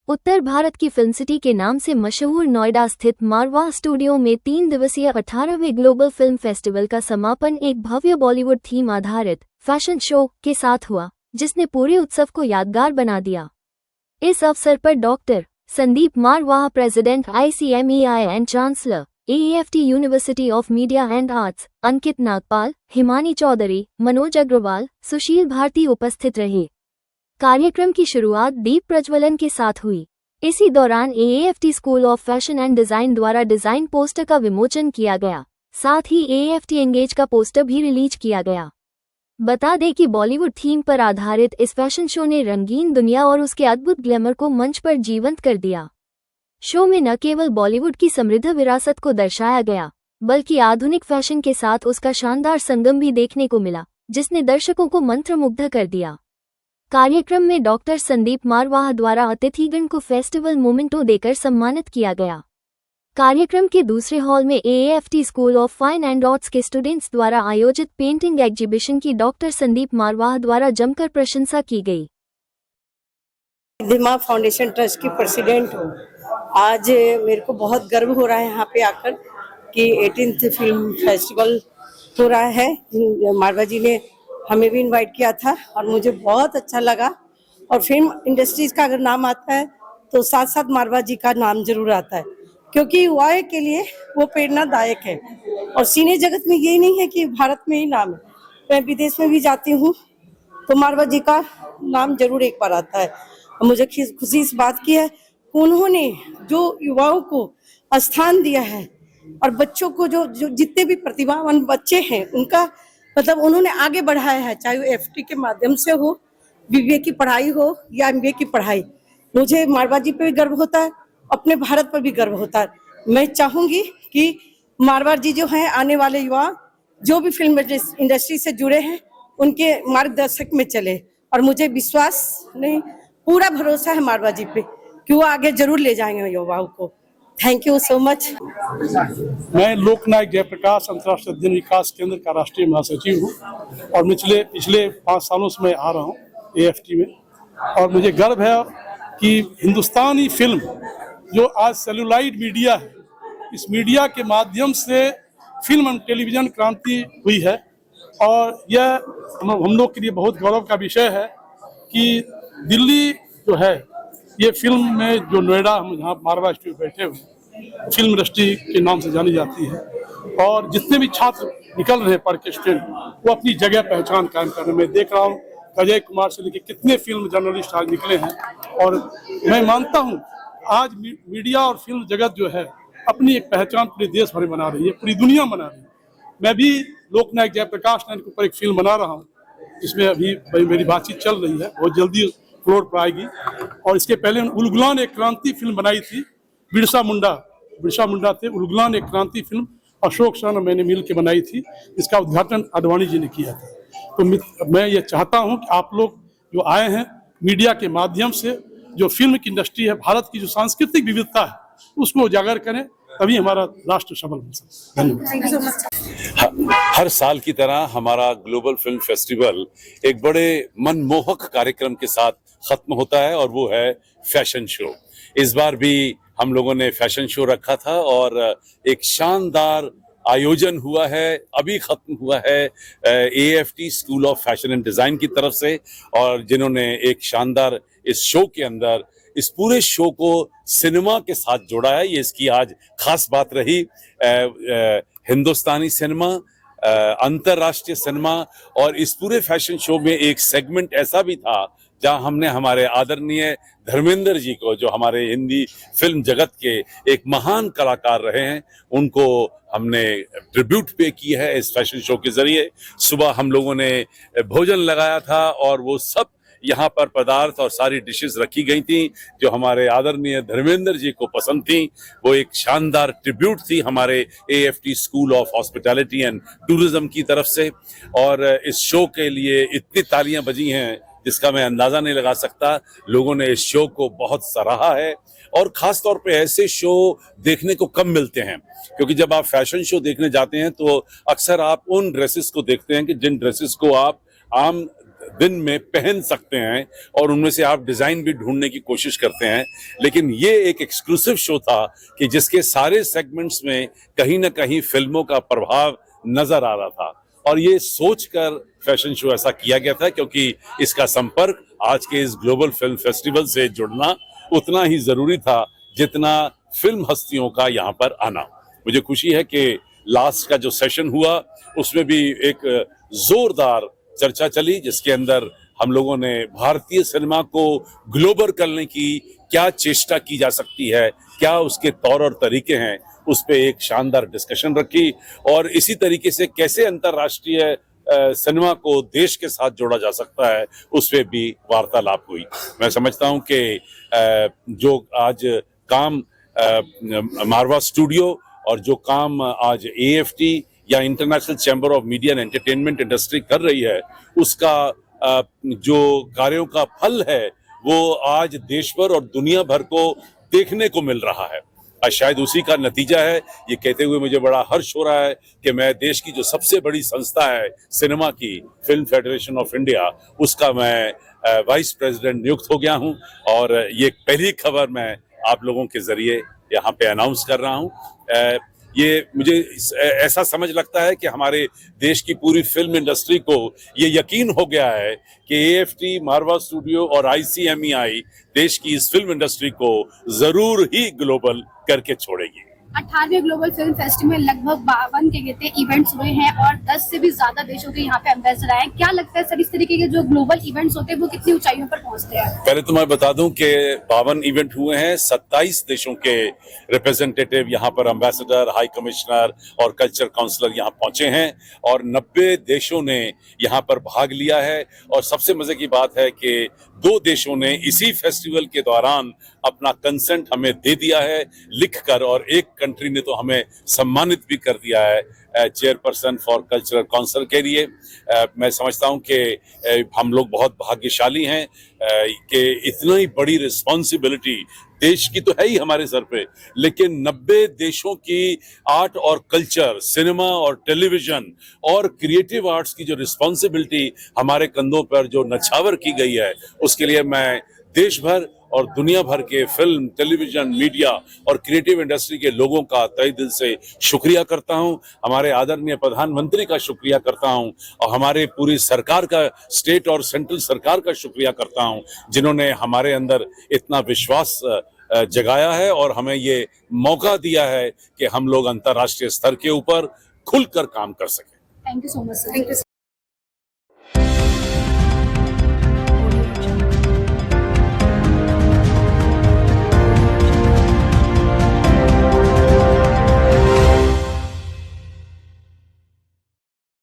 उत्तर भारत की film city के नाम से मशहूर नोएडा स्थित मारवाह स्टूडियो में 3 दिवसीय 18वें ग्लोबल फिल्म फेस्टिवल का समापन एक भव्य बॉलीवुड थीम आधारित फैशन शो के साथ हुआ, जिसने पूरे उत्सव को यादगार बना दिया। इस अवसर पर doctor Sandeep Marwah, president ICMEI and chancellor AEFT university of media and arts, Ankit Nagpal, Himani Chaudhary, Manoj Agarwal, Sushil Bharti उपस्थित रहे। कार्यक्रम की शुरुआत दीप प्रज्वलन के साथ हुई। इसी दौरान AEFT school of fashion and design द्वारा डिजाइन पोस्टर का विमोचन किया गया। साथ ही AEFT एंगेज का पोस्टर भी रिलीज किया गया। बता दें कि बॉलीवुड थीम पर आधारित इस फैशन शो ने रंगीन दुनिया और उसके अद्भुत ग्लैमर को मंच पर जीवंत कर दिया। शो में न केवल बॉलीवुड की समृद्ध विरासत को दर्शाया गया, बल्कि आधुनिक फैशन के साथ उसका शानदार संगम भी देखने को मिला, जिसने दर्शकों को मंत्रमुग्ध कर दिया। कार्यक्रम में डॉक्टर संदीप मारवाह द्वारा अतिथिगण को फेस्टिवल मोमेंटो देकर सम्मानित किया गया। कार्यक्रम के दूसरे हॉल में AEFT school of fine and arts के स्टूडेंट्स द्वारा आयोजित पेंटिंग एग्जीबिशन की डॉक्टर संदीप मारवाह द्वारा जमकर प्रशंसा की गई। दिमाग फाउंडेशन ट्रस्ट की प्रेसिडेंट हूँ। आज मेरे को बहुत गर्व हो रहा है यहाँ पे आकर कि 18th फिल्म फेस्टिवल हो रहा है। मारवाह जी ने हमें भी इनवाइट किया था और मुझे बहुत अच्छा लगा। और फिल्म इंडस्ट्रीज का अगर नाम आता है तो साथ साथ मारवाह जी का नाम जरूर आता है, क्योंकि युवाओं के लिए वो प्रेरणादायक है। और सिने जगत में यही नहीं है कि भारत में ही नाम है, मैं विदेश में भी जाती हूँ तो मारवाह जी का नाम जरूर एक बार आता है। और मुझे खुशी इस बात की है, उन्होंने जो युवाओं को स्थान दिया है और बच्चों को जो जितने भी प्रतिभावान बच्चे हैं उनका मतलब उन्होंने आगे बढ़ाया है, चाहे वो FT के माध्यम से हो, BBA की पढ़ाई हो या MBA की पढ़ाई। मुझे मारवाह जी पे भी गर्व होता है, अपने भारत पर भी गर्व होता है। मैं चाहूंगी कि मारवाह जी जो हैं, आने वाले युवा जो भी फिल्म इंडस्ट्री से जुड़े हैं उनके मार्गदर्शक में चले। और मुझे विश्वास नहीं, पूरा भरोसा है मारवाह जी पे कि वो आगे जरूर ले जाएंगे युवाओं को। Thank you so much. मैं लोकनायक जयप्रकाश अंतर्राष्ट्रीय अध्ययन विकास केंद्र का राष्ट्रीय महासचिव हूँ और पिछले 5 सालों से मैं आ रहा हूँ AEFT में। और मुझे गर्व है कि हिंदुस्तानी फिल्म जो आज सेलुलॉइड मीडिया है, इस मीडिया के माध्यम से फिल्म और टेलीविजन क्रांति हुई है। और यह हम लोग के लिए बहुत गौरव का विषय है कि दिल्ली जो है, ये फिल्म में जो नोएडा, हम यहाँ मारवाह स्टूडियो बैठे हुए, फिल्म इंडस्ट्री के नाम से जानी जाती है। और जितने भी छात्र निकल रहे हैं पढ़ के स्टूडेंट, वो अपनी जगह पहचान कायम कर रहे हैं। मैं देख रहा हूँ अजय कुमार से लेकर कितने फिल्म जर्नलिस्ट आज निकले हैं। और मैं मानता हूँ आज मीडिया और फिल्म जगत जो है अपनी एक पहचान पूरे देश भर में बना रही है, पूरी दुनिया बना रही है। मैं भी लोकनायक जयप्रकाश नारायण के ऊपर एक फिल्म बना रहा हूँ, जिसमें अभी मेरी बातचीत चल रही है, बहुत जल्दी फ्लोर पर आएगी। और इसके पहले उलगुलान एक क्रांति फिल्म बनाई थी, बिरसा मुंडा थे। उलगुलान एक क्रांति फिल्म अशोक सर और मैंने मिल के बनाई थी, इसका उद्घाटन आडवाणी जी ने किया था। तो मैं ये चाहता हूँ कि आप लोग जो आए हैं मीडिया के माध्यम से, जो फिल्म की इंडस्ट्री है, भारत की जो सांस्कृतिक विविधता है, उसको उजागर करें, तभी हमारा राष्ट्र सबल बन सकता है। धन्यवाद। हर साल की तरह हमारा ग्लोबल फिल्म फेस्टिवल एक बड़े मनमोहक कार्यक्रम के साथ खत्म होता है और वो है फैशन शो। इस बार भी हम लोगों ने फैशन शो रखा था और एक शानदार आयोजन हुआ है, अभी खत्म हुआ है AEFT school of fashion and design की तरफ से, और जिन्होंने एक शानदार इस शो के अंदर इस पूरे शो को सिनेमा के साथ जोड़ा है। ये इसकी आज खास बात रही। हिंदुस्तानी सिनेमा, अंतरराष्ट्रीय सिनेमा, और इस पूरे फैशन शो में एक सेगमेंट ऐसा भी था जहां हमने हमारे आदरणीय धर्मेंद्र जी को, जो हमारे हिंदी फिल्म जगत के एक महान कलाकार रहे हैं, उनको हमने ट्रिब्यूट पे की है इस फैशन शो के जरिए। सुबह हम लोगों ने भोजन लगाया था और वो सब यहाँ पर पदार्थ और सारी डिशेस रखी गई थी जो हमारे आदरणीय धर्मेंद्र जी को पसंद थी। वो एक शानदार ट्रिब्यूट थी हमारे AEFT school of hospitality and tourism की तरफ से। और इस शो के लिए इतनी तालियां बजी हैं जिसका मैं अंदाजा नहीं लगा सकता। लोगों ने इस शो को बहुत सराहा है और खास तौर पे ऐसे शो देखने को कम मिलते हैं, क्योंकि जब आप फैशन शो देखने जाते हैं तो अक्सर आप उन ड्रेसेस को देखते हैं कि जिन ड्रेसेस को आप आम दिन में पहन सकते हैं और उनमें से आप डिजाइन भी ढूंढने की कोशिश करते हैं। लेकिन ये एक एक्सक्लूसिव शो था कि जिसके सारे सेगमेंट्स में कहीं ना कहीं फिल्मों का प्रभाव नजर आ रहा था और ये सोचकर फैशन शो ऐसा किया गया था क्योंकि इसका संपर्क आज के इस ग्लोबल फिल्म फेस्टिवल से जुड़ना उतना ही जरूरी था जितना फिल्म हस्तियों का यहाँ पर आना। मुझे खुशी है कि लास्ट का जो सेशन हुआ उसमें भी एक जोरदार चर्चा चली जिसके अंदर हम लोगों ने भारतीय सिनेमा को ग्लोबल करने की क्या चेष्टा की जा सकती है, क्या उसके तौर और तरीके हैं, उस पे एक शानदार डिस्कशन रखी और इसी तरीके से कैसे अंतर्राष्ट्रीय सिनेमा को देश के साथ जोड़ा जा सकता है उस पे भी वार्तालाप हुई। मैं समझता हूं कि जो आज काम मारवा स्टूडियो और जो काम आज AFT या international chamber of media and entertainment industry कर रही है उसका जो कार्यों का फल है वो आज देश भर और दुनिया भर को देखने को मिल रहा है। शायद उसी का नतीजा है। ये कहते हुए मुझे बड़ा हर्ष हो रहा है कि मैं देश की जो सबसे बड़ी संस्था है सिनेमा की, फिल्म फेडरेशन ऑफ इंडिया, उसका मैं वाइस प्रेसिडेंट नियुक्त हो गया हूं और ये पहली खबर मैं आप लोगों के जरिए यहाँ पे अनाउंस कर रहा हूँ। ये मुझे ऐसा समझ लगता है कि हमारे देश की पूरी फिल्म इंडस्ट्री को ये यकीन हो गया है कि AFT, मारवा स्टूडियो और ICMEI देश की इस फिल्म इंडस्ट्री को जरूर ही ग्लोबल करके छोड़ेगी। 18वें ग्लोबल फिल्म फेस्टिवल में लगभग 52 के कहते इवेंट्स हुए हैं और 10 से भी ज्यादा देशों के यहाँ पे एम्बेसडर आए हैं। क्या लगता है सर इस तरीके के जो ग्लोबल इवेंट्स होते हैं वो कितनी ऊंचाइयों पर पहुंचते हैं? पहले तो मैं बता दूं कि 52 इवेंट हुए हैं, 27 देशों के रिप्रेजेंटेटिव यहाँ पर एम्बेसडर, हाई कमिश्नर और कल्चर काउंसलर यहाँ पहुंचे हैं और 90 देशों ने यहाँ पर भाग लिया है। और सबसे मजे की बात है कि 2 देशों ने इसी फेस्टिवल के दौरान अपना कंसेंट हमें दे दिया है लिखकर और एक कंट्री ने तो हमें सम्मानित भी कर दिया है चेयरपर्सन फॉर कल्चरल काउंसिल के लिए। मैं समझता हूं कि हम लोग बहुत भाग्यशाली हैं कि इतनी बड़ी रिस्पॉन्सिबिलिटी देश की तो है ही हमारे सर पे, लेकिन 90 देशों की आर्ट और कल्चर, सिनेमा और टेलीविजन और क्रिएटिव आर्ट्स की जो रिस्पॉन्सिबिलिटी हमारे कंधों पर जो नछावर की गई है उसके लिए मैं देश भर और दुनिया भर के फिल्म, टेलीविजन, मीडिया और क्रिएटिव इंडस्ट्री के लोगों का तहे दिल से शुक्रिया करता हूं। हमारे आदरणीय प्रधानमंत्री का शुक्रिया करता हूं और हमारे पूरी सरकार का, स्टेट और सेंट्रल सरकार का शुक्रिया करता हूं जिन्होंने हमारे अंदर इतना विश्वास जगाया है और हमें ये मौका दिया है कि हम लोग अंतर्राष्ट्रीय स्तर के ऊपर खुलकर काम कर सकें। Thank you so much sir.